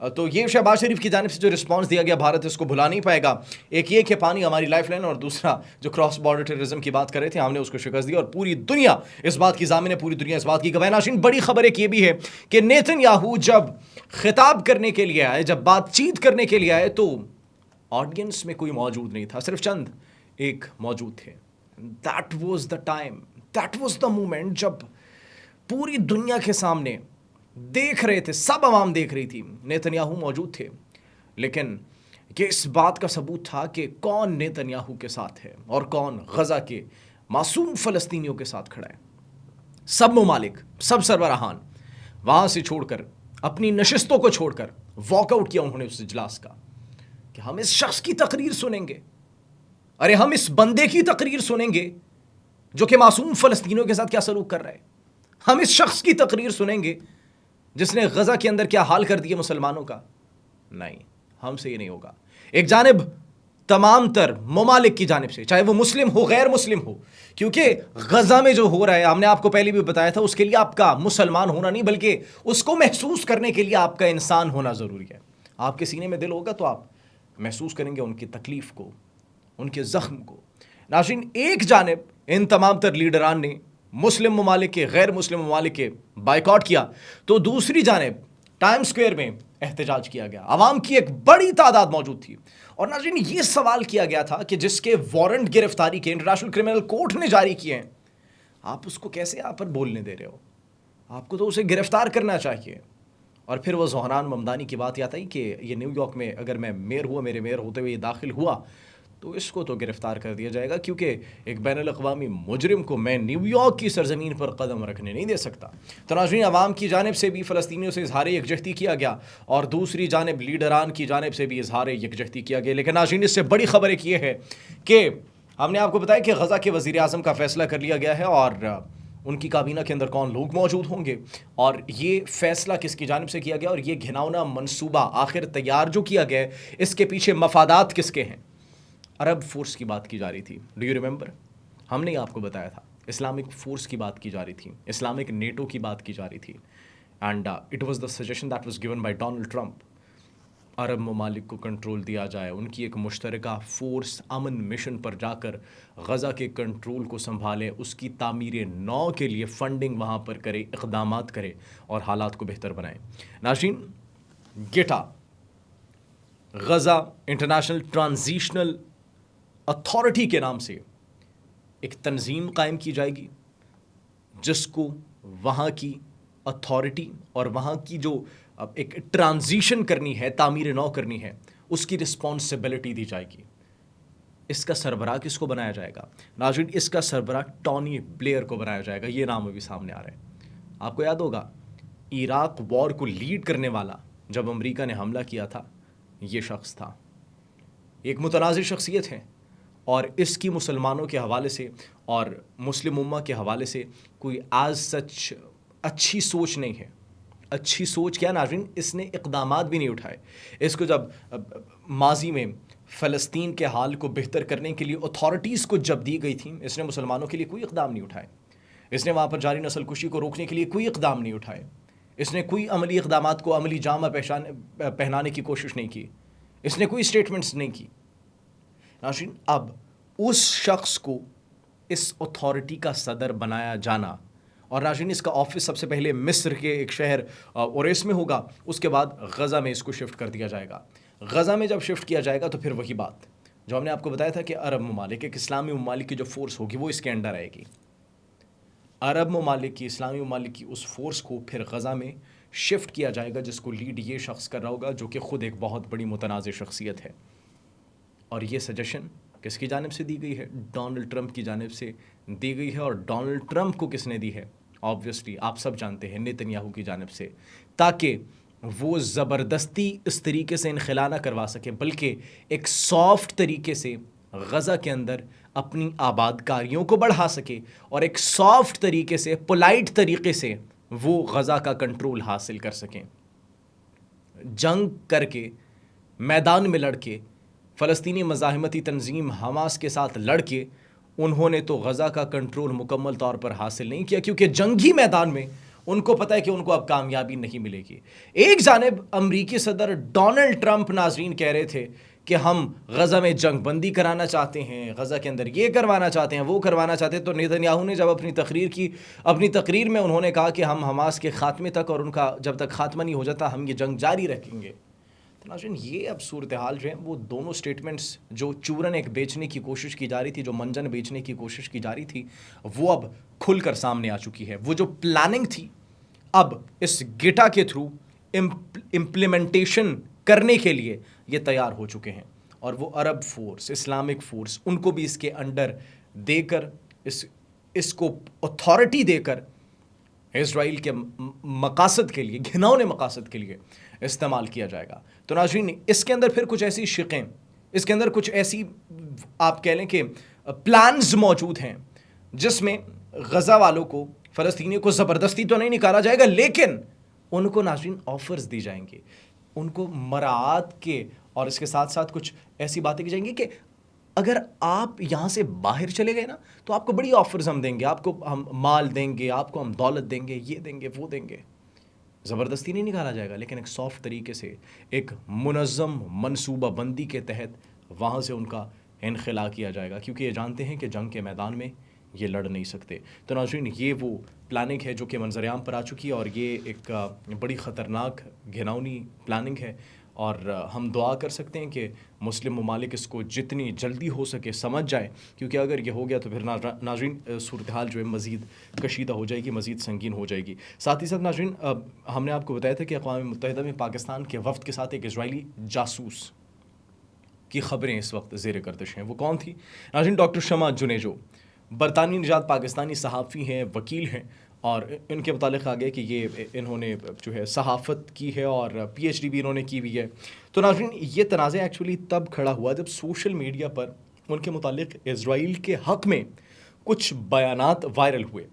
تو یہ شہباز شریف کی جانب سے جو رسپانس دیا گیا بھارت اس کو بھلا نہیں پائے گا. ایک یہ کہ پانی ہماری لائف لائن, اور دوسرا جو کراس بارڈر ٹیررزم کی بات کر رہے تھے ہم نے اس کو شکست دی, اور پوری دنیا اس بات کی ضامن ہے, پوری دنیا اس بات کی گواہ. ناشرین بڑی خبر ایک یہ بھی ہے کہ نیتن یاہو جب خطاب کرنے کے لیے آئے, جب بات چیت کرنے کے لیے آئے, تو آڈینس میں کوئی موجود نہیں تھا, صرف چند ایک موجود تھے. That was the time, that was the moment جب پوری دنیا کے سامنے دیکھ رہے تھے, سب عوام دیکھ رہی تھی, نیتن یاہو موجود تھے, لیکن یہ اس بات کا ثبوت تھا کہ کون نیتن یاہو کے ساتھ ہے اور کون غزہ کے معصوم فلسطینیوں کے ساتھ کھڑا ہے. سب ممالک, سب سربراہان وہاں سے چھوڑ کر, اپنی نشستوں کو چھوڑ کر واک آؤٹ کیا انہوں نے اس اجلاس کا, کہ ہم اس شخص کی تقریر سنیں گے, ارے ہم اس بندے کی تقریر سنیں گے جو کہ معصوم فلسطینیوں کے ساتھ کیا سلوک کر رہا ہے, ہم اس شخص کی تقریر سنیں گے جس نے غزہ کے اندر کیا حال کر دیا مسلمانوں کا. نہیں, ہم سے یہ نہیں ہوگا. ایک جانب تمام تر ممالک کی جانب سے, چاہے وہ مسلم ہو غیر مسلم ہو, کیونکہ غزہ میں جو ہو رہا ہے ہم نے آپ کو پہلے بھی بتایا تھا, اس کے لیے آپ کا مسلمان ہونا نہیں بلکہ اس کو محسوس کرنے کے لیے آپ کا انسان ہونا ضروری ہے. آپ کے سینے میں دل ہوگا تو آپ محسوس کریں گے ان کی تکلیف کو, ان کے زخم کو. ناظرین ایک جانب ان تمام تر لیڈران نے مسلم ممالک کے, غیر مسلم ممالک کے بائیکاٹ کیا, تو دوسری جانب ٹائم سکوئر میں احتجاج کیا گیا, عوام کی ایک بڑی تعداد موجود تھی. اور ناظرین یہ سوال کیا گیا تھا کہ جس کے وارنٹ گرفتاری کے انٹرنیشنل کرمنل کورٹ نے جاری کیے ہیں, آپ اس کو کیسے آپ پر بولنے دے رہے ہو؟ آپ کو تو اسے گرفتار کرنا چاہیے. اور پھر وہ زہران ممدانی کی بات آتا ہی کہ یہ نیو یارک میں اگر میں میئر ہوا, میرے میئر ہوتے ہوئے یہ داخل ہوا, تو اس کو تو گرفتار کر دیا جائے گا, کیونکہ ایک بین الاقوامی مجرم کو میں نیو یارک کی سرزمین پر قدم رکھنے نہیں دے سکتا. تو ناظرین عوام کی جانب سے بھی فلسطینیوں سے اظہار یکجہتی کیا گیا, اور دوسری جانب لیڈران کی جانب سے بھی اظہار یکجہتی کیا گیا. لیکن ناظرین اس سے بڑی خبر ایک یہ ہے کہ ہم نے آپ کو بتایا کہ غزہ کے وزیر اعظم کا فیصلہ کر لیا گیا ہے, اور ان کی کابینہ کے اندر کون لوگ موجود ہوں گے, اور یہ فیصلہ کس کی جانب سے کیا گیا, اور یہ گھناؤنا منصوبہ آخر تیار جو کیا گیا ہے اس کے پیچھے مفادات کس کے ہیں. عرب فورس کی بات کی جا رہی تھی, ڈو یو ریممبر, ہم نے آپ کو بتایا تھا. اسلامک فورس کی بات کی جا رہی تھی, اسلامک نیٹو کی بات کی جا رہی تھی, and it was the suggestion that was given by Donald Trump. عرب ممالک کو کنٹرول دیا جائے, ان کی ایک مشترکہ فورس امن مشن پر جا کر غزہ کے کنٹرول کو سنبھالے, اس کی تعمیر نو کے لیے فنڈنگ وہاں پر کرے, اقدامات کرے اور حالات کو بہتر بنائے. ناظرین گیٹا, غزہ انٹرنیشنل ٹرانزیشنل اتھارٹی کے نام سے ایک تنظیم قائم کی جائے گی, جس کو وہاں کی اتھارٹی اور وہاں کی جو ایک ٹرانزیشن کرنی ہے, تعمیر نو کرنی ہے, اس کی رسپانسبلٹی دی جائے گی. اس کا سربراہ کس کو بنایا جائے گا؟ ناظرین اس کا سربراہ ٹونی بلیئر کو بنایا جائے گا. یہ نام ابھی سامنے آ رہا ہے. آپ کو یاد ہوگا عراق وار کو لیڈ کرنے والا جب امریکہ نے حملہ کیا تھا, یہ شخص تھا. ایک متنازع شخصیت ہے, اور اس کی مسلمانوں کے حوالے سے اور مسلم امہ کے حوالے سے کوئی آج سچ اچھی سوچ نہیں ہے. اچھی سوچ کیا ناظرین, اس نے اقدامات بھی نہیں اٹھائے. اس کو جب ماضی میں فلسطین کے حال کو بہتر کرنے کے لیے اتھارٹیز کو جب دی گئی تھیں, اس نے مسلمانوں کے لیے کوئی اقدام نہیں اٹھائے. اس نے وہاں پر جاری نسل کشی کو روکنے کے لیے کوئی اقدام نہیں اٹھائے. اس نے کوئی عملی اقدامات کو عملی جامہ پہنانے کی کوشش نہیں کی. اس نے کوئی اسٹیٹمنٹس نہیں کی. ناظرین اب اس شخص کو اس اتھارٹی کا صدر بنایا جانا, اور ناظرین اس کا آفس سب سے پہلے مصر کے ایک شہر اوریس میں ہوگا, اس کے بعد غزہ میں اس کو شفٹ کر دیا جائے گا. غزہ میں جب شفٹ کیا جائے گا تو پھر وہی بات جو ہم نے آپ کو بتایا تھا کہ عرب ممالک, ایک اسلامی ممالک کی جو فورس ہوگی وہ اس کے انڈر آئے گی. عرب ممالک کی, اسلامی ممالک کی اس فورس کو پھر غزہ میں شفٹ کیا جائے گا, جس کو لیڈ یہ شخص کر رہا ہوگا جو کہ خود ایک بہت بڑی متنازع شخصیت ہے. اور یہ سجیشن کس کی جانب سے دی گئی ہے؟ ڈونلڈ ٹرمپ کی جانب سے دی گئی ہے. اور ڈونلڈ ٹرمپ کو کس نے دی ہے؟ آبویسلی آپ سب جانتے ہیں, نیتن یاہو کی جانب سے, تاکہ وہ زبردستی اس طریقے سے انخلا نہ کروا سکے, بلکہ ایک سافٹ طریقے سے غزہ کے اندر اپنی آباد کاریوں کو بڑھا سکے, اور ایک سافٹ طریقے سے, پولائٹ طریقے سے وہ غزہ کا کنٹرول حاصل کر سکیں. جنگ کر کے, میدان میں لڑ کے, فلسطینی مزاحمتی تنظیم حماس کے ساتھ لڑ کے انہوں نے تو غزہ کا کنٹرول مکمل طور پر حاصل نہیں کیا, کیونکہ جنگی میدان میں ان کو پتہ ہے کہ ان کو اب کامیابی نہیں ملے گی. ایک جانب امریکی صدر ڈونلڈ ٹرمپ ناظرین کہہ رہے تھے کہ ہم غزہ میں جنگ بندی کرانا چاہتے ہیں, غزہ کے اندر یہ کروانا چاہتے ہیں, وہ کروانا چاہتے ہیں. تو نیتن نے جب اپنی تقریر میں انہوں نے کہا کہ ہم حماس کے خاتمے تک اور ان کا جب تک خاتمہ نہیں ہو جاتا ہم یہ جنگ جاری رکھیں گے. تو ناظرین یہ اب صورتحال جو ہے وہ دونوں سٹیٹمنٹس جو چورن ایک بیچنے کی کوشش کی جا رہی تھی, جو منجن بیچنے کی کوشش کی جا رہی تھی, وہ اب کھل کر سامنے آ چکی ہے. وہ جو پلاننگ تھی اب اس گیٹا کے تھرو امپلیمنٹیشن کرنے کے لیے یہ تیار ہو چکے ہیں. اور وہ عرب فورس, اسلامک فورس, ان کو بھی اس کے انڈر دے کر اس کو اتھارٹی دے کر اسرائیل کے مقاصد کے لیے, گھناؤنے مقاصد کے لیے استعمال کیا جائے گا. تو ناظرین اس کے اندر پھر کچھ ایسی شقیں, اس کے اندر کچھ ایسی آپ کہہ لیں کہ پلانز موجود ہیں جس میں غزہ والوں کو, فلسطینیوں کو زبردستی تو نہیں نکالا جائے گا, لیکن ان کو ناظرین آفرز دی جائیں گے, ان کو مراعات کے, اور اس کے ساتھ ساتھ کچھ ایسی باتیں کی جائیں گی کہ اگر آپ یہاں سے باہر چلے گئے نا تو آپ کو بڑی آفرز ہم دیں گے, آپ کو ہم مال دیں گے, آپ کو ہم دولت دیں گے, یہ دیں گے, وہ دیں گے. زبردستی نہیں نکالا جائے گا, لیکن ایک سافٹ طریقے سے, ایک منظم منصوبہ بندی کے تحت وہاں سے ان کا انخلا کیا جائے گا, کیونکہ یہ جانتے ہیں کہ جنگ کے میدان میں یہ لڑ نہیں سکتے. تو ناظرین یہ وہ پلاننگ ہے جو کہ منظر عام پر آ چکی ہے, اور یہ ایک بڑی خطرناک گھناؤنی پلاننگ ہے. اور ہم دعا کر سکتے ہیں کہ مسلم ممالک اس کو جتنی جلدی ہو سکے سمجھ جائیں, کیونکہ اگر یہ ہو گیا تو پھر ناظرین صورتحال جو ہے مزید کشیدہ ہو جائے گی, مزید سنگین ہو جائے گی. ساتھ ہی ساتھ ناظرین ہم نے آپ کو بتایا تھا کہ اقوام متحدہ میں پاکستان کے وفد کے ساتھ ایک اسرائیلی جاسوس کی خبریں اس وقت زیر گردش ہیں. وہ کون تھی ناظرین؟ ڈاکٹر شمع جنیجو, برطانوی نژاد پاکستانی صحافی ہیں, وکیل ہیں, اور ان کے متعلق آگے کہ یہ انہوں نے جو ہے صحافت کی ہے اور پی ایچ ڈی بھی انہوں نے کی ہوئی ہے. تو ناظرین یہ تنازع ایکچولی تب کھڑا ہوا جب سوشل میڈیا پر ان کے متعلق اسرائیل کے حق میں کچھ بیانات وائرل ہوئے,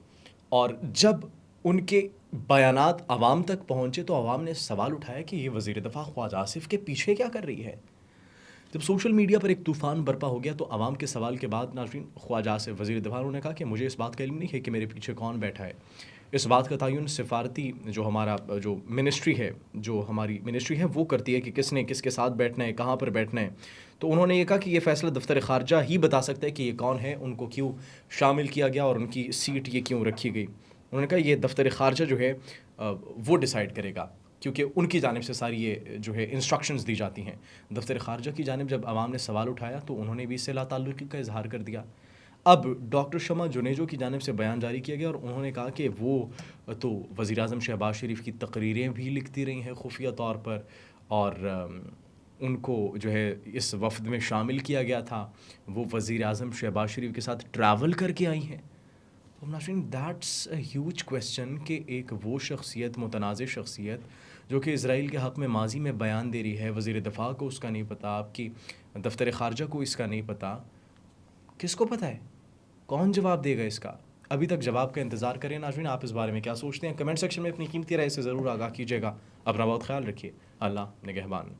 اور جب ان کے بیانات عوام تک پہنچے تو عوام نے سوال اٹھایا کہ یہ وزیر دفاع خواجہ آصف کے پیچھے کیا کر رہی ہے. جب سوشل میڈیا پر ایک طوفان برپا ہو گیا تو عوام کے سوال کے بعد ناظرین خواجہ آصف وزیر دفاع نے کہا کہ مجھے اس بات کا علم نہیں ہے کہ میرے پیچھے کون بیٹھا ہے. اس بات کا تعین سفارتی جو ہمارا جو منسٹری ہے, جو ہماری منسٹری ہے, وہ کرتی ہے کہ کس نے کس کے ساتھ بیٹھنا ہے, کہاں پر بیٹھنا ہے. تو انہوں نے یہ کہا کہ یہ فیصلہ دفتر خارجہ ہی بتا سکتا ہے کہ یہ کون ہے, ان کو کیوں شامل کیا گیا اور ان کی سیٹ یہ کیوں رکھی گئی. انہوں نے کہا یہ دفتر خارجہ جو ہے وہ ڈیسائیڈ کرے گا, کیونکہ ان کی جانب سے ساری یہ جو ہے انسٹرکشنز دی جاتی ہیں. دفتر خارجہ کی جانب جب عوام نے سوال اٹھایا تو انہوں نے بھی اس سے لا تعلقی کا اظہار کر دیا. اب ڈاکٹر شمع جنیجو کی جانب سے بیان جاری کیا گیا اور انہوں نے کہا کہ وہ تو وزیر اعظم شہباز شریف کی تقریریں بھی لکھتی رہی ہیں خفیہ طور پر, اور ان کو جو ہے اس وفد میں شامل کیا گیا تھا, وہ وزیر اعظم شہباز شریف کے ساتھ ٹریول کر کے آئی ہیں. ناظرین دیٹس اے ہیوج کویسچن کہ ایک وہ شخصیت, متنازع شخصیت جو کہ اسرائیل کے حق میں ماضی میں بیان دے رہی ہے, وزیر دفاع کو اس کا نہیں پتہ, آپ کی دفتر خارجہ کو اس کا نہیں پتہ, کس کو پتہ ہے؟ کون جواب دے گا اس کا؟ ابھی تک جواب کا انتظار کریں. ناظرین آپ اس بارے میں کیا سوچتے ہیں؟ کمنٹ سیکشن میں اپنی قیمتی رائے سے ضرور آگاہ کیجیے گا. اپنا بہت خیال رکھیے. اللہ نگہبان.